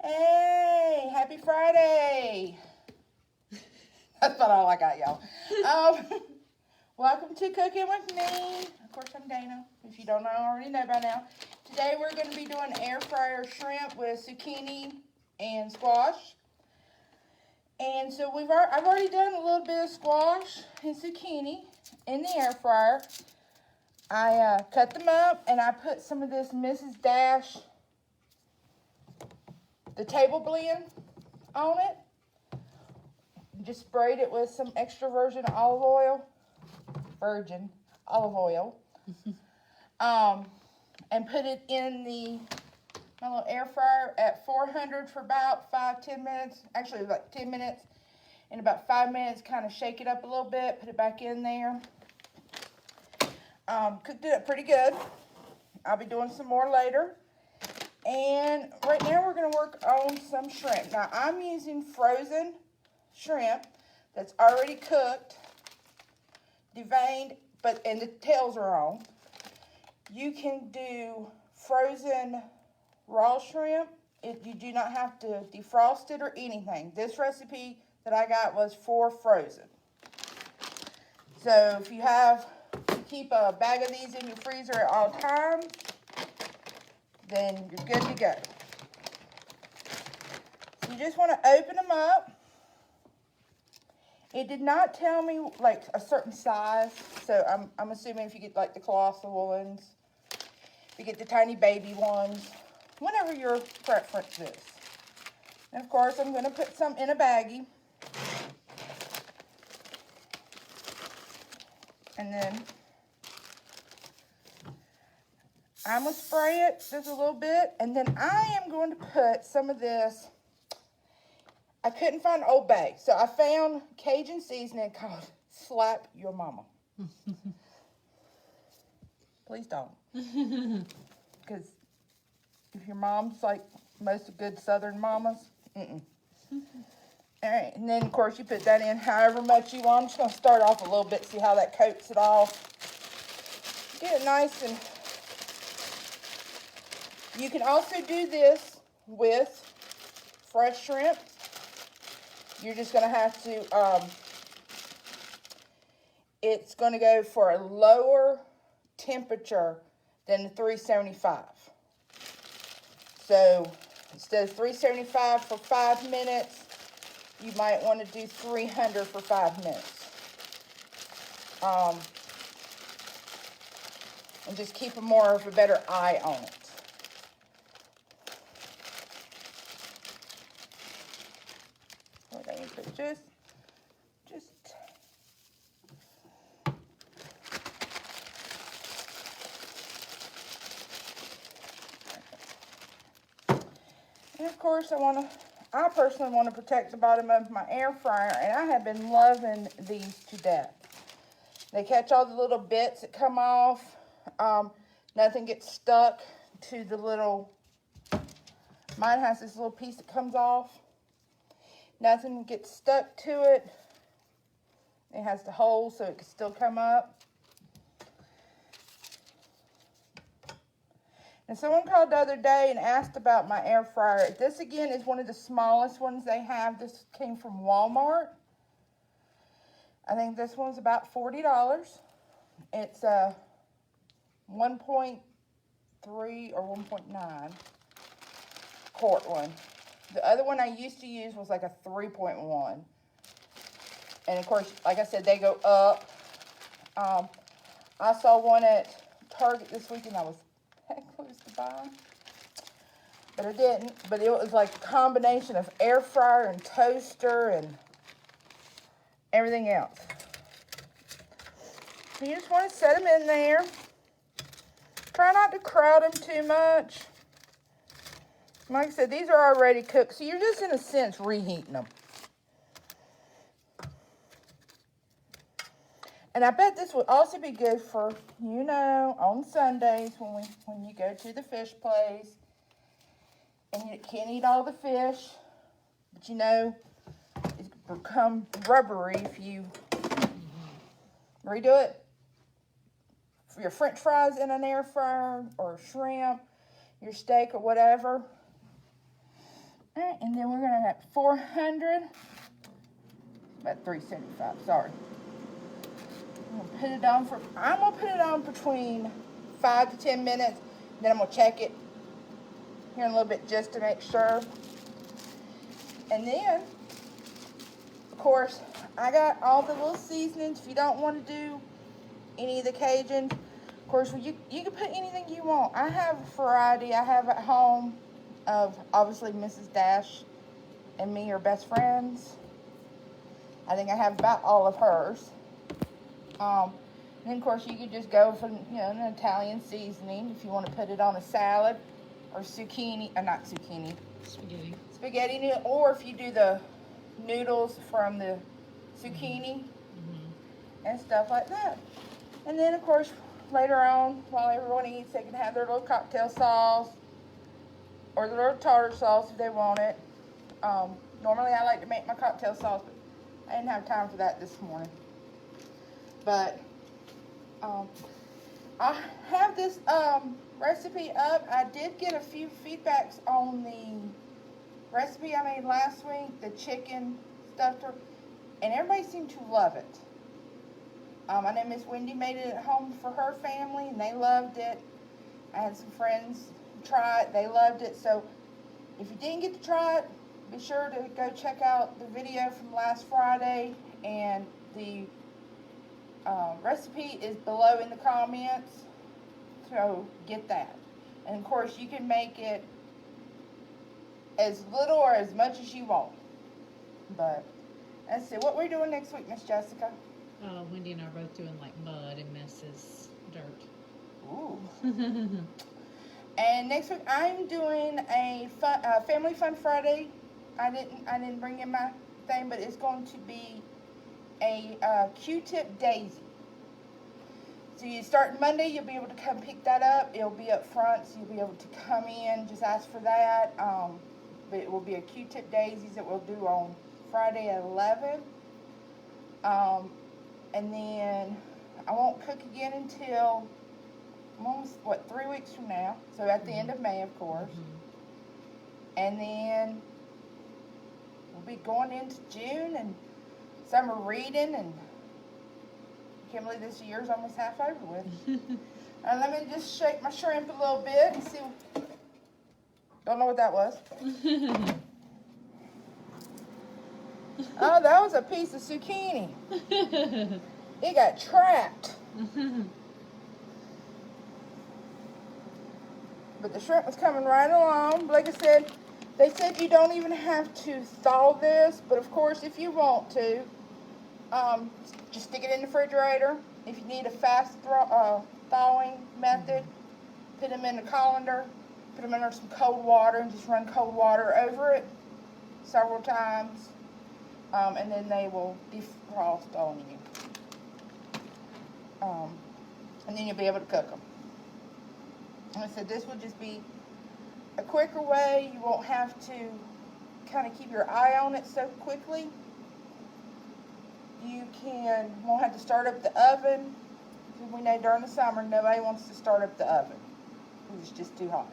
Hey, happy Friday. That's not all I got, y'all. Welcome to Cooking with Me. Of course, I'm Dana. If you don't know, I already know by now. Today we're going to be doing air fryer shrimp with zucchini and squash. And so I've already done a little bit of squash and zucchini in the air fryer. I cut them up and I put some of this Mrs. Dash, the table blend, on it. Just sprayed it with some extra virgin olive oil. And put it in my little air fryer at 400 for about 5-10 minutes. Actually, like 10 minutes. In about 5 minutes, kind of shake it up a little bit. Put it back in there. Cooked it up pretty good. I'll be doing some more later. And right now we're going to work on some shrimp. Now, I'm using frozen shrimp that's already cooked, deveined, and the tails are on. You can do frozen raw shrimp. You do not have to defrost it or anything. This recipe that I got was for frozen. So if you keep a bag of these in your freezer at all times, then you're good to go. So you just want to open them up. It did not tell me like a certain size, so I'm assuming if you get like the colossal ones, if you get the tiny baby ones, whatever your preference is. And of course, I'm going to put some in a baggie. And then I'm going to spray it just a little bit. And then I am going to put some of this. I couldn't find Old Bay, so I found Cajun seasoning called Slap Your Mama. Please don't. Because if your mom's like most good Southern mamas, All right, and then, of course, you put that in however much you want. I'm just going to start off a little bit, see how that coats it off. Get it nice, and you can also do this with fresh shrimp. You're just going to have to, it's going to go for a lower temperature than the 375. So instead of 375 for 5 minutes, you might want to do 300 for 5 minutes. And just keep more of a better eye on it. We're going to put just and of course I personally want to protect the bottom of my air fryer, and I have been loving these to death. They catch all the little bits that come off. Nothing gets stuck to the little, mine has this little piece that comes off. Nothing gets stuck to it. It has the hole so it can still come up. And someone called the other day and asked about my air fryer. This, again, is one of the smallest ones they have. This came from Walmart. I think this one's about $40. It's a 1.3 or 1.9 quart one. The other one I used to use was like a 3.1. And, of course, like I said, they go up. I saw one at Target this week, and I was close to buy, but I didn't. But it was like a combination of air fryer and toaster and everything else. So you just want to set them in there. Try not to crowd them too much. Like I said, these are already cooked, so you're just in a sense reheating them. And I bet this would also be good for, on Sundays when you go to the fish place and you can't eat all the fish, but it's become rubbery if you redo it. For your French fries in an air fryer or shrimp, your steak or whatever. Alright, and then we're gonna have 400, about 375, sorry. I'm gonna put it on between 5 to 10 minutes, then I'm gonna check it here in a little bit just to make sure. And then, of course, I got all the little seasonings. If you don't want to do any of the Cajun, of course, you can put anything you want. I have a variety. I have at home of, obviously, Mrs. Dash and me are best friends. I think I have about all of hers. And then, of course, you could just go for, an Italian seasoning if you want to put it on a salad or zucchini, not zucchini. Spaghetti, or if you do the noodles from the zucchini and stuff like that. And then, of course, later on, while everyone eats, they can have their little cocktail sauce or their little tartar sauce if they want it. Normally, I like to make my cocktail sauce, but I didn't have time for that this morning. But I have this recipe up. I did get a few feedbacks on the recipe I made last week, the chicken stuffed turkey, and everybody seemed to love it. I know Miss Wendy made it at home for her family, and they loved it. I had some friends try it. They loved it. So if you didn't get to try it, be sure to go check out the video from last Friday, and the recipe is below in the comments, so get that. And of course, you can make it as little or as much as you want. But let's see, what we're doing next week, Miss Jessica? Wendy and I are both doing like mud and messes, dirt. Ooh. And next week I'm doing a family fun Friday. I didn't bring in my thing, but it's going to be a Q-tip daisy. So you start Monday, you'll be able to come pick that up. It'll be up front, so you'll be able to come in, just ask for that. But it will be a Q-tip daisies that we'll do on Friday at 11. And then I won't cook again until almost, 3 weeks from now. So at the end of May, of course. And then we'll be going into June and summer reading, and I can't believe this year's almost half over with. Let me just shake my shrimp a little bit and see. Don't know what that was. Oh, that was a piece of zucchini. It got trapped. But the shrimp was coming right along. Like I said, they said you don't even have to thaw this, but of course, if you want to, just stick it in the refrigerator. If you need a fast thawing method, put them in the colander, put them under some cold water, and just run cold water over it several times, and then they will defrost on you. And then you'll be able to cook them. And I said this will just be a quicker way. You won't have to kind of keep your eye on it so quickly. You won't have to start up the oven. We know during the summer nobody wants to start up the oven. It's just too hot.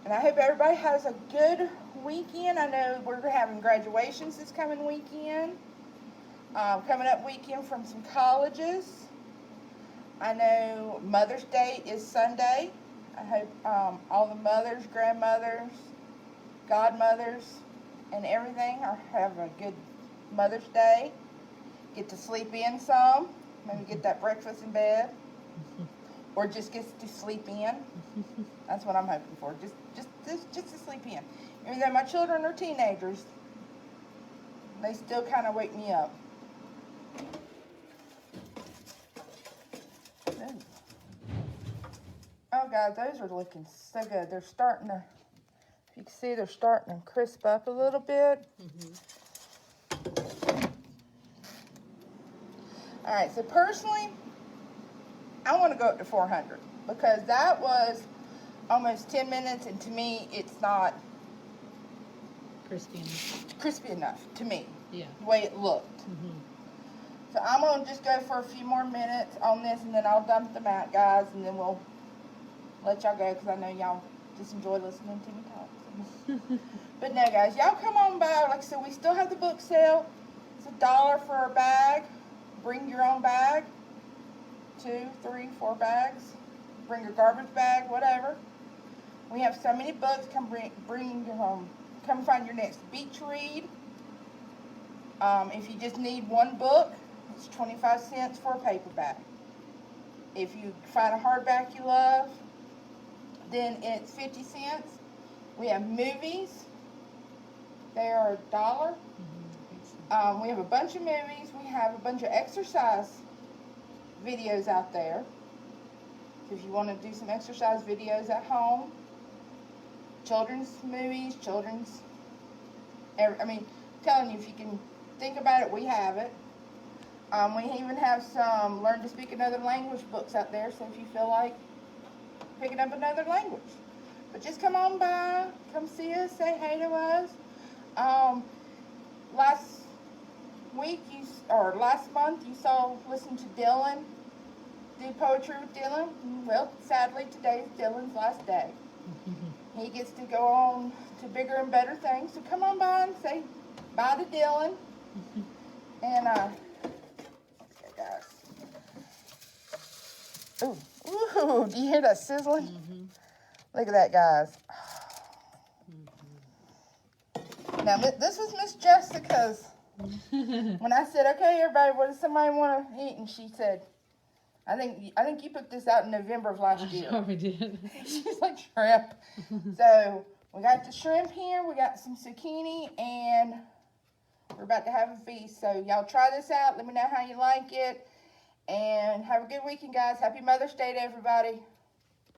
And I hope everybody has a good weekend. I know we're having graduations this coming weekend. Coming up weekend from some colleges. I know Mother's Day is Sunday. I hope all the mothers, grandmothers, godmothers, and everything have a good Mother's Day. Get to sleep in some. Maybe get that breakfast in bed. Or just get to sleep in. That's what I'm hoping for. Just to sleep in. Even though my children are teenagers, they still kind of wake me up. Oh God, those are looking so good. They're starting to, if you can see, they're starting to crisp up a little bit. All right, so personally, I want to go up to 400 because that was almost 10 minutes, and to me, it's not Crispy enough. crispy enough to me. Yeah. The way it looked. So I'm going to just go for a few more minutes on this, and then I'll dump them out, guys, and then we'll let y'all go, because I know y'all just enjoy listening to me talk. But no, guys, y'all come on by. Like I said, we still have the book sale. It's $1 for a bag. Bring your own bag. 2, 3, 4 bags. Bring your garbage bag, whatever. We have so many books. Come bring your home. Come find your next beach read. If you just need one book, it's 25 cents for a paperback. If you find a hardback you love, then it's 50 cents. We have movies. They are $1. We have a bunch of movies. We have a bunch of exercise videos out there. So if you want to do some exercise videos at home, children's movies, I mean, I'm telling you, if you can think about it, we have it. We even have some Learn to Speak Another Language books out there, so if you feel like picking up another language. But just come on by, come see us, say hey to us. Last month you listened to Dylan do poetry with Dylan. Well, sadly today is Dylan's last day. He gets to go on to bigger and better things. So come on by and say bye to Dylan. And guys. Ooh, do you hear that sizzling? Look at that, guys. Now, this was Miss Jessica's. When I said, okay, everybody, what does somebody want to eat? And she said, I think you put this out in November of last year. Oh, we did. She's like, shrimp. So, we got the shrimp here. We got some zucchini. And we're about to have a feast. So, y'all try this out. Let me know how you like it. And have a good weekend, guys. Happy Mother's Day to everybody.